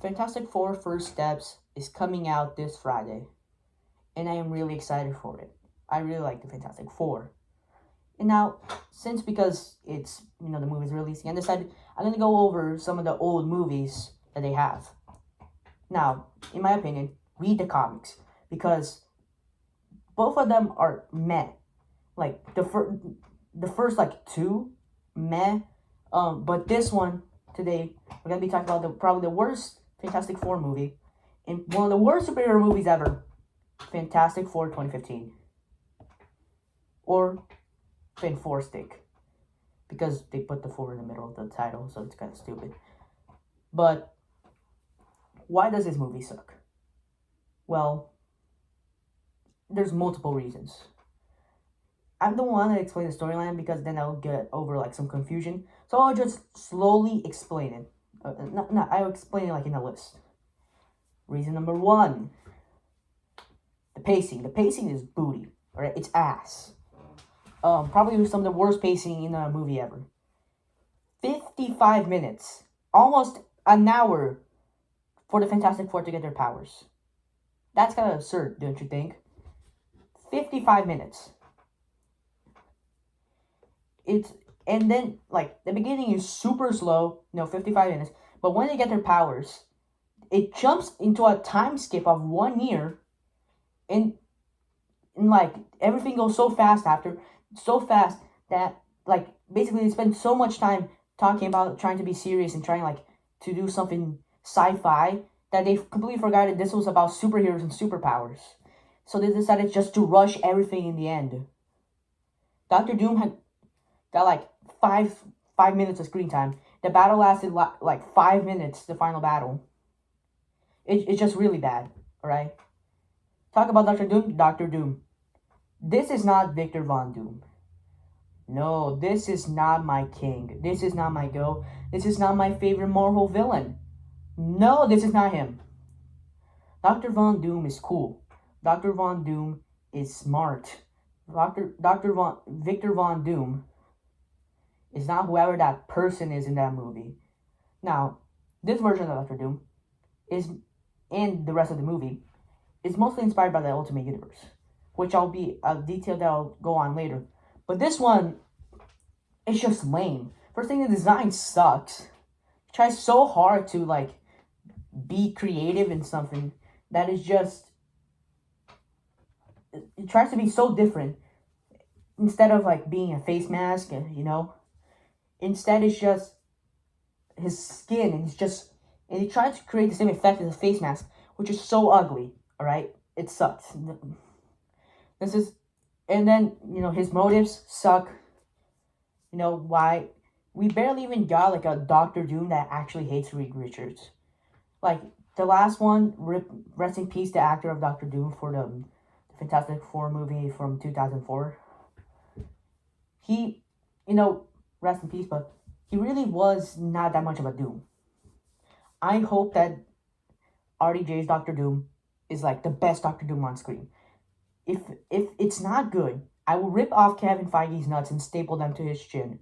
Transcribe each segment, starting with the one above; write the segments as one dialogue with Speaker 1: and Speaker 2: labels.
Speaker 1: Fantastic Four First Steps is coming out this Friday, and I am really excited for it. I really like the Fantastic Four. And now, because it's, the movie's releasing, I decided I'm going to go over some of the old movies that they have. Now, in my opinion, read the comics, because both of them are meh. Like, the first, like, two, meh. But this one, today, we're going to be talking about probably the worst Fantastic Four movie, and one of the worst superhero movies ever, Fantastic Four 2015. Or Fant4sitc, because they put the 4 in the middle of the title, so it's kind of stupid. But why does this movie suck? Well, there's multiple reasons. I don't want to explain the storyline because then I'll get over like some confusion. So I'll just slowly explain it. I'll explain it like in a list. Reason number 1: the pacing. The pacing is booty. Alright, it's ass. Probably some of the worst pacing in a movie ever. 55 minutes, almost an hour, for the Fantastic Four to get their powers. That's kind of absurd, don't you think? 55 minutes. And then, like, the beginning is super slow, 55 minutes, but when they get their powers, it jumps into a time skip of 1 year, and like, everything goes so fast that, like, basically they spend so much time talking about trying to be serious and trying, like, to do something sci-fi, that they completely forgot that this was about superheroes and superpowers. So they decided just to rush everything in the end. Dr. Doom had got like five minutes of screen time. The battle lasted like 5 minutes, the final battle. It's just really bad, alright? Talk about Dr. Doom. Dr. Doom. This is not Victor Von Doom. No, this is not my king. This is not my go. This is not my favorite Marvel villain. No, this is not him. Dr. Von Doom is cool. Dr. Von Doom is smart. Victor Von Doom is not whoever that person is in that movie. Now, this version of Dr. Doom is, and the rest of the movie, is mostly inspired by the Ultimate Universe, which I'll be a detail that I'll go on later. But this one is just lame. First thing, the design sucks. It tries so hard to, like, be creative in something that is just, it tries to be so different. Instead of, like, being a face mask, instead it's just his skin, and he tries to create the same effect as a face mask, which is so ugly. Alright, it sucks. And then, his motives suck. Why? We barely even got, like, a Dr. Doom that actually hates Reed Richards. Like, the last one, rest in peace, the actor of Dr. Doom for the Fantastic Four movie from 2004. He, rest in peace, but he really was not that much of a Doom. I hope that RDJ's Dr. Doom is, like, the best Dr. Doom on screen. If it's not good, I will rip off Kevin Feige's nuts and staple them to his chin,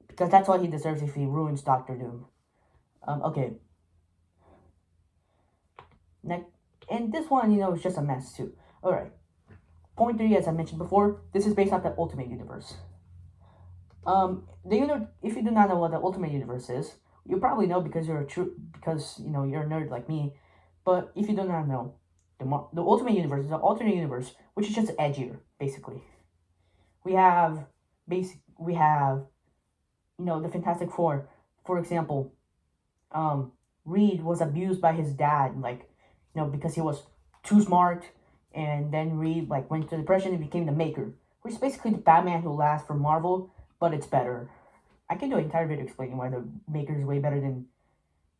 Speaker 1: because that's what he deserves if he ruins Dr. Doom. Okay. Next, and this one, is just a mess too. Alright. Point 3, as I mentioned before, this is based off the Ultimate Universe. If you do not know what the Ultimate Universe is, you probably know because you're a nerd like me. But if you do not know, the Ultimate Universe is an alternate universe, which is just edgier, basically. We have, the Fantastic Four. For example, Reed was abused by his dad, because he was too smart, and then Reed, went to depression and became the Maker, which is basically the Batman who laughs for Marvel, but it's better. I can do an entire video explaining why the Maker is way better than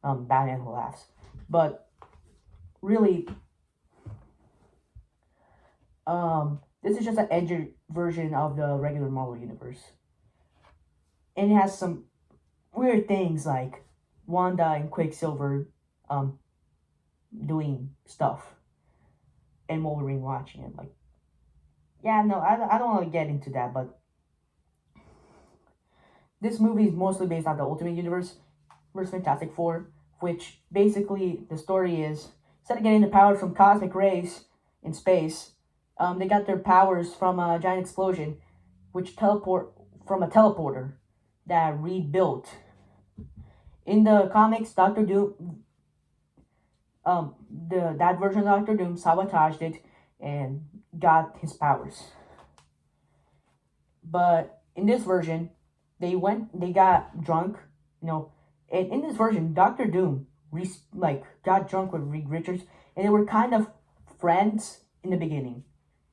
Speaker 1: Batman who laughs. But really, this is just an edgier version of the regular Marvel universe. And it has some weird things like Wanda and Quicksilver doing stuff, and Wolverine watching it. I don't want to get into that, but this movie is mostly based on the Ultimate Universe versus Fantastic Four. which basically the story is, instead of getting the power from cosmic rays in space, they got their powers from a giant explosion, which teleport from a teleporter that Reed built. In the comics, Doctor Doom, that version of Doctor Doom sabotaged it and got his powers. But in this version, they got drunk, and in this version, Doctor Doom got drunk with Reed Richards, and they were kind of friends in the beginning,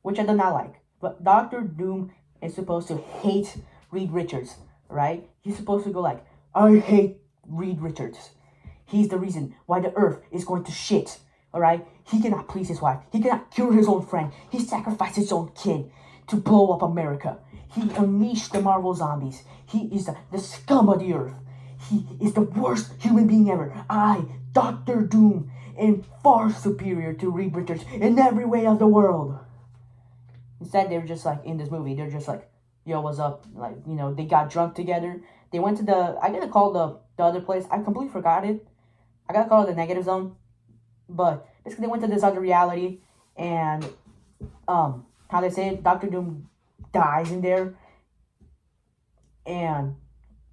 Speaker 1: which I do not like. But Doctor Doom is supposed to hate Reed Richards, right? He's supposed to go like, I hate Reed Richards. He's the reason why the Earth is going to shit, alright? He cannot please his wife. He cannot cure his own friend. He sacrificed his own kid to blow up America. He unleashed the Marvel zombies. He is the scum of the Earth. He is the worst human being ever. I, Doctor Doom, am far superior to Reed Richards in every way of the world. Instead, they're just like, in this movie, they're just like, yo, what's up? Like, they got drunk together. They went to I gotta call the other place. I completely forgot it. I gotta call it the negative zone. But basically, they went to this other reality, and, how they say it, Doctor Doom dies in there. And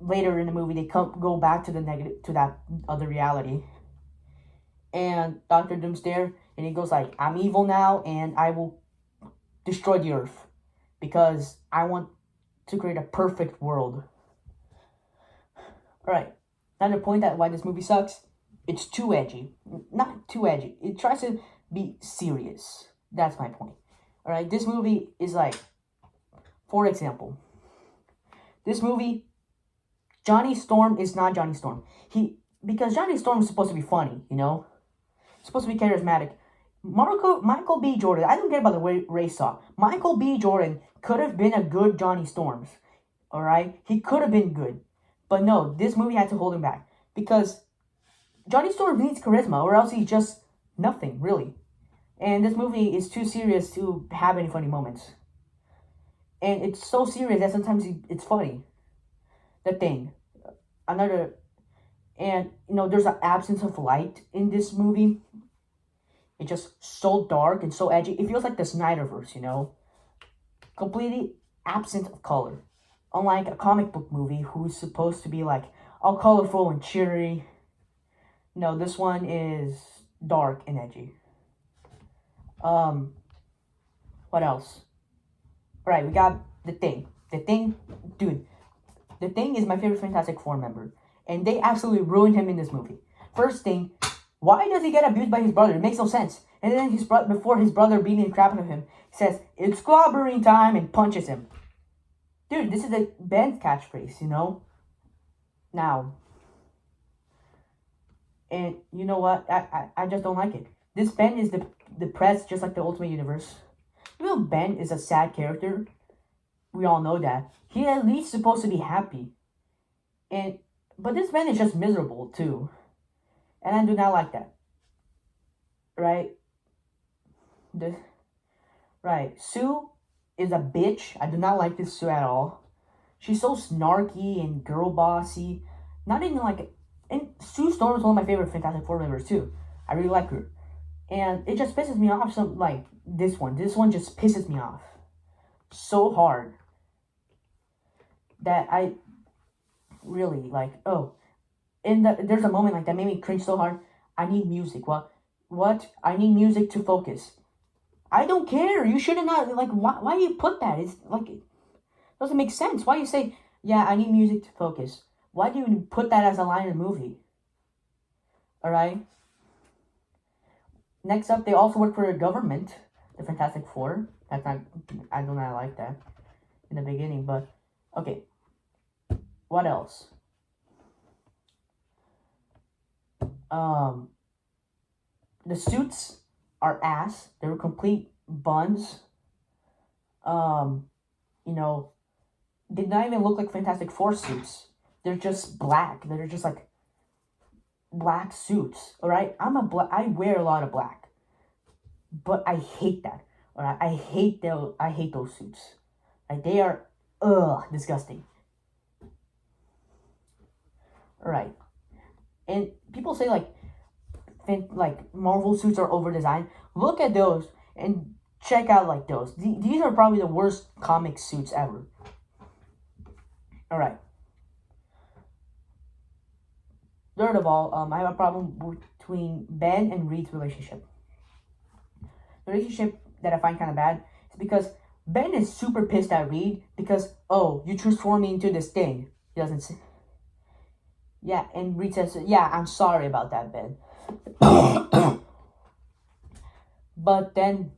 Speaker 1: later in the movie, they go back to that other reality. And Doctor Doom's there, and he goes like, I'm evil now, and I will destroy the Earth because I want to create a perfect world. Alright, another point that why this movie sucks, it's too edgy. Not too edgy. It tries to be serious. That's my point. Alright, this movie is like, for example, this movie, Johnny Storm is not Johnny Storm. Because Johnny Storm is supposed to be funny, It's supposed to be charismatic. Michael B. Jordan, I don't care about the race talk. Michael B. Jordan could have been a good Johnny Storms. Alright? He could have been good. But no, this movie had to hold him back. Because Johnny Storm needs charisma, or else he's just nothing, really. And this movie is too serious to have any funny moments. And it's so serious that sometimes it's funny. The Thing. And, there's an absence of light in this movie. It's just so dark and so edgy. It feels like the Snyderverse, Completely absent of color. Unlike a comic book movie who's supposed to be like all colorful and cheery. No, this one is dark and edgy. What else? Alright, we got The Thing. The Thing, dude. The Thing is my favorite Fantastic Four member. And they absolutely ruined him in this movie. First thing, why does he get abused by his brother? It makes no sense. And then before his brother beating the crap out of him, he says, it's clobbering time, and punches him. Dude, this is a Ben's catchphrase, Now. And you know what? I just don't like it. This Ben is depressed just like the Ultimate Universe. Ben is a sad character. We all know that. He's at least supposed to be happy. But this Ben is just miserable too. And I do not like that. Right? Sue is a bitch. I do not like this Sue at all. She's so snarky and girl bossy. Not even like... And Sue Storm is one of my favorite Fantastic Four members too. I really like her. And it just pisses me off this one. This one just pisses me off. So hard. That I really and there's a moment that made me cringe so hard. I need music. What? I need music to focus. I don't care. You should have not, why do you put that? It's it doesn't make sense. Why do you say, yeah, I need music to focus? Why do you put that as a line in the movie? Alright? Next up, they also work for the government, the Fantastic Four. I do not like that in the beginning, but, okay. What else? The suits are ass. They were complete buns. Did not even look like Fantastic Four suits. They're just black. They're just black suits. Alright? I wear a lot of black. But I hate that. Alright? I hate those suits. They are disgusting. Alright. And people say like Marvel suits are over designed. Look at those and check out like those. These are probably the worst comic suits ever. All right. Third of all, I have a problem between Ben and Reed's relationship. The relationship that I find kind of bad is because Ben is super pissed at Reed because, oh, you transformed me into this thing. He doesn't say. Yeah, and Reed says, yeah, I'm sorry about that, Ben. But then,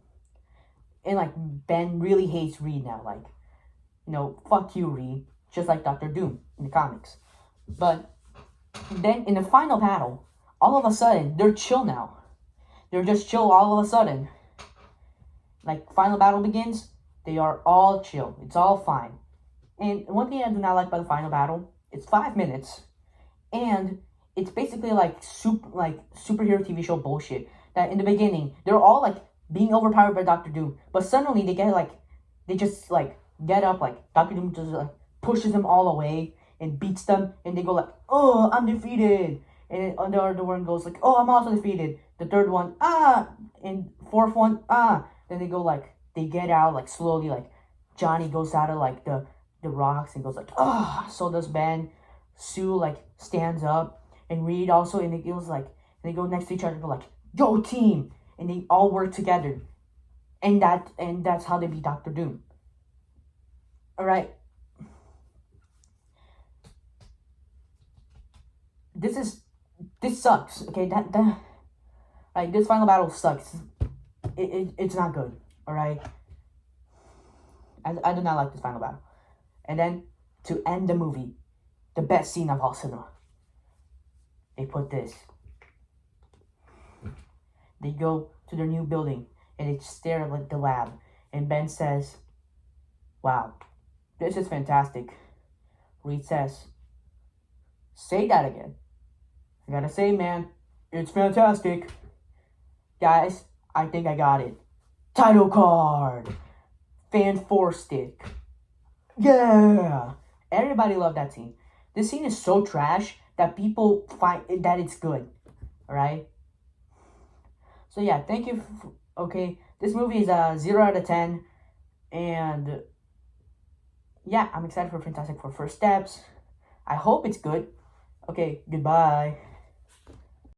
Speaker 1: and like, Ben really hates Reed now. Like, fuck you, Reed. Just like Dr. Doom in the comics. But then in the final battle, all of a sudden, they're chill now. They're just chill all of a sudden. Like, final battle begins, they are all chill. It's all fine. And one thing I do not like about the final battle, it's 5 minutes. And it's basically like superhero TV show bullshit. That in the beginning, they're all like being overpowered by Dr. Doom. But suddenly they get get up, like Dr. Doom just like pushes them all away and beats them, and they go like, oh, I'm defeated. And the other one goes like, oh, I'm also defeated. The third one, and fourth one, Then they go like, they get out like slowly, like Johnny goes out of like the rocks and goes like, so does Ben. Sue like stands up, and Reed also, and it goes like, and they go next to each other and go like, yo team, and they all work together, and that's how they beat Dr. Doom. All right. This sucks. Okay, this final battle sucks. It's not good. All right. I do not like this final battle. And then to end the movie, the best scene of all cinema, they put this. They go to their new building and they stare at the lab, and Ben says, "Wow, this is fantastic." Reed says, "Say that again." I gotta say, man, it's fantastic. Guys, I think I got it. Title card. Fant4sitc. Yeah. Everybody loved that scene. This scene is so trash that people find that it's good. Alright? So yeah, thank you. Okay, this movie is a 0 out of 10. And yeah, I'm excited for Fantastic Four First Steps. I hope it's good. Okay, goodbye.